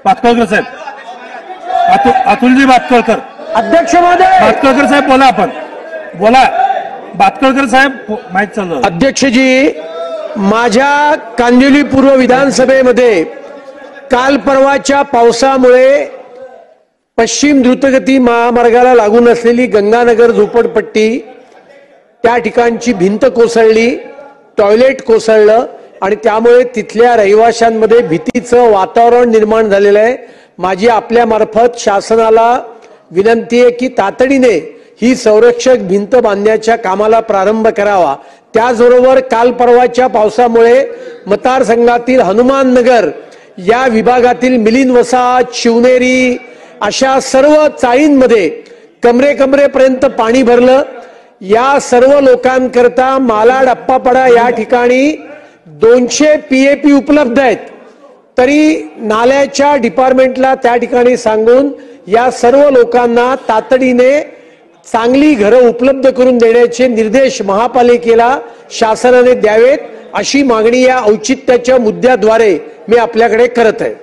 भातखळकर साहेब, अतुलजी भातखळकर, अध्यक्ष महोदय, भातखळकर साहेब बोला, आपण बोला. भातखळकर साहेब माईक चालू. अध्यक्षजी, माझ्या कांदिवली पूर्व विधानसभेमध्ये काल परवाच्या पावसामुळे पश्चिम द्रुतगती महामार्गाला लागून असलेली गंगानगर झोपडपट्टी, त्या ठिकाणची भिंत कोसळली, टॉयलेट कोसळलं आणि त्यामुळे तिथल्या रहिवाशांमध्ये भीतीचं वातावरण निर्माण झालेलं आहे. माझी आपल्या मार्फत शासनाला विनंती आहे की तातडीने ही संरक्षक भिंत बांधण्याच्या कामाला प्रारंभ करावा. त्याचबरोबर काल परवाच्या पावसामुळे मतदारसंघातील हनुमान नगर या विभागातील मिलिंद वसाहत, शिवनेरी अशा सर्व चाळींमध्ये कमरेपर्यंत पाणी भरलं. या सर्व लोकांकरता मालाड अप्पापडा या ठिकाणी 200 PAP उपलब्ध आहेत. तरी नाल्याच्या डिपार्टमेंटला त्या ठिकाणी सांगून या सर्व लोकांना तातडीने चांगली घरं उपलब्ध करून देण्याचे निर्देश महापालिकेला शासनाने द्यावेत, अशी मागणी या औचित्याच्या मुद्द्याद्वारे मी आपल्याकडे करत आहे.